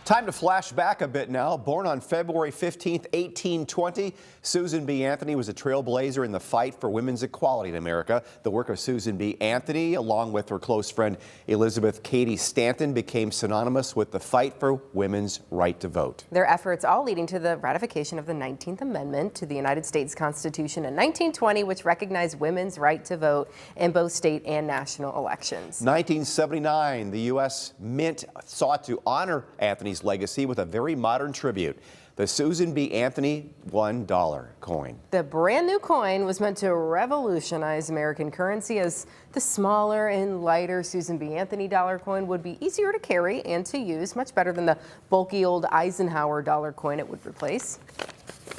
Time to flash back a bit now. Born on February 15th, 1820, Susan B. Anthony was a trailblazer in the fight for women's equality in America. The work of Susan B. Anthony, along with her close friend Elizabeth Cady Stanton, became synonymous with the fight for women's right to vote. Their efforts all leading to the ratification of the 19th Amendment to the United States Constitution in 1920, which recognized women's right to vote in both state and national elections. 1979, the U.S. Mint sought to honor Anthony's legacy with a very modern tribute, the Susan B. Anthony $1 coin. The brand new coin was meant to revolutionize American currency, as the smaller and lighter Susan B. Anthony dollar coin would be easier to carry and to use, much better than the bulky old Eisenhower dollar coin it would replace.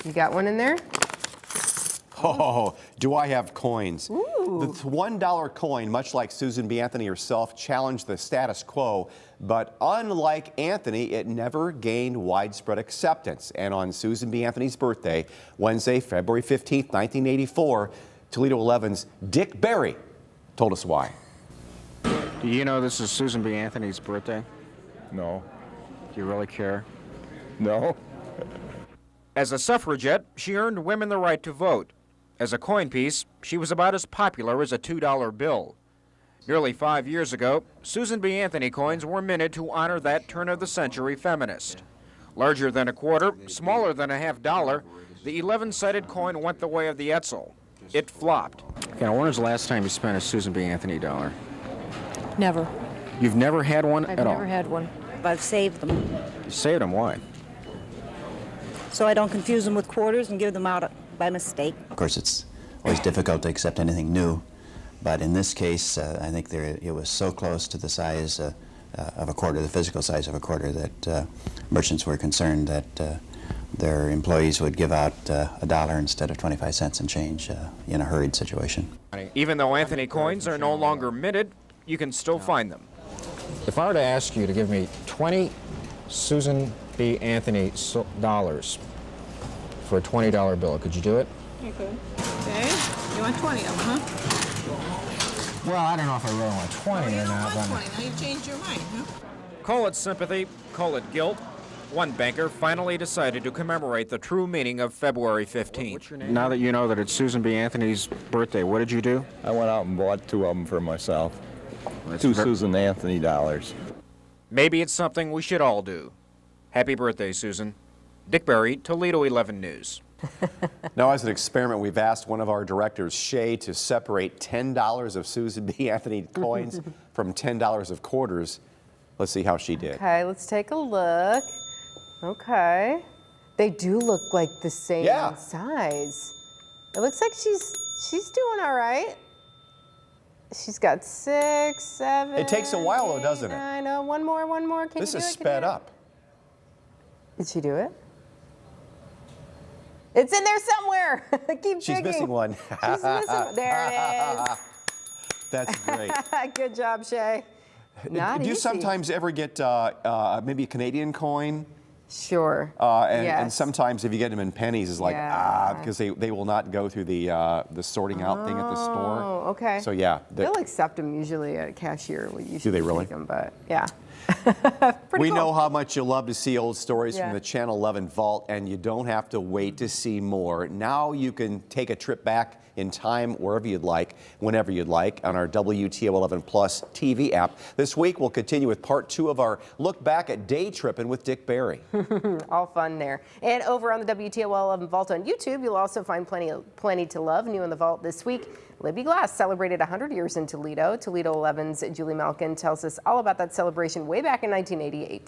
You got one in there? Oh, do I have coins? Ooh. The $1 coin, much like Susan B. Anthony herself, challenged the status quo, but unlike Anthony, it never gained widespread acceptance. And on Susan B. Anthony's birthday, Wednesday, February 15th, 1984, Toledo 11's Dick Berry told us why. Do you know this is Susan B. Anthony's birthday? No. Do you really care? No. As a suffragette, she earned women the right to vote. As a coin piece, she was about as popular as a $2 bill. Nearly 5 years ago, Susan B. Anthony coins were minted to honor that turn-of-the-century feminist. Larger than a quarter, smaller than a half dollar, the 11-sided coin went the way of the Etzel. It flopped. Now, when was the last time you spent a Susan B. Anthony dollar? Never. You've never had one at all? I've never had one, but I've saved them. You saved them, why? So I don't confuse them with quarters and give them out by mistake. Of course, it's always difficult to accept anything new, but in this case, I think it was so close to the size of a quarter, the physical size of a quarter, that merchants were concerned that their employees would give out a dollar instead of 25 cents and change in a hurried situation. Even though Anthony coins are no longer minted, you can still find them. If I were to ask you to give me 20 Susan B. Anthony dollars for a $20 bill, could you do it? You could. Okay. You want 20 of them, huh? Well, I don't know if I really want 20 Oh, you or don't not. want 20. Now you've changed your mind, huh? Call it sympathy, call it guilt. One banker finally decided to commemorate the true meaning of February 15th. Now that you know that it's Susan B. Anthony's birthday, what did you do? I went out and bought 2 of them for myself. 2 Susan Anthony dollars. Maybe it's something we should all do. Happy birthday, Susan. Dick Berry, Toledo 11 News. Now, as an experiment, we've asked one of our directors, Shay, to separate $10 of Susan B. Anthony coins from $10 of quarters. Let's see how she did. Okay, let's take a look. Okay. They do look like the same size. It looks like she's doing all right. She's got 6, 7. It takes a while, though, doesn't it? I know. One more. Can This you do is it? sped up. Did she do it? It's in there somewhere. Keep digging. She's missing one. She's missing one. There it is. That's great. Good job, Shay. Not Do you easy. sometimes ever get maybe a Canadian coin? Sure. And sometimes if you get them in pennies, it's like, because they will not go through the sorting out thing at the store. Oh, okay. So yeah. They'll accept them usually at a cashier. Do they really? Take them, but yeah. We cool. know how much you love to see old stories Yeah. from the Channel 11 vault, and you don't have to wait to see more. Now you can take a trip back in time wherever you'd like, whenever you'd like, on our WTO 11 Plus TV app. This week we'll continue with part 2 of our look back at day tripping with Dick Berry. All fun there. And over on the WTO 11 Vault on YouTube, you'll also find plenty to love. New in the vault this week, Libby Glass celebrated 100 years in Toledo. Toledo 11's Julie Malkin tells us all about that celebration way back in 1988.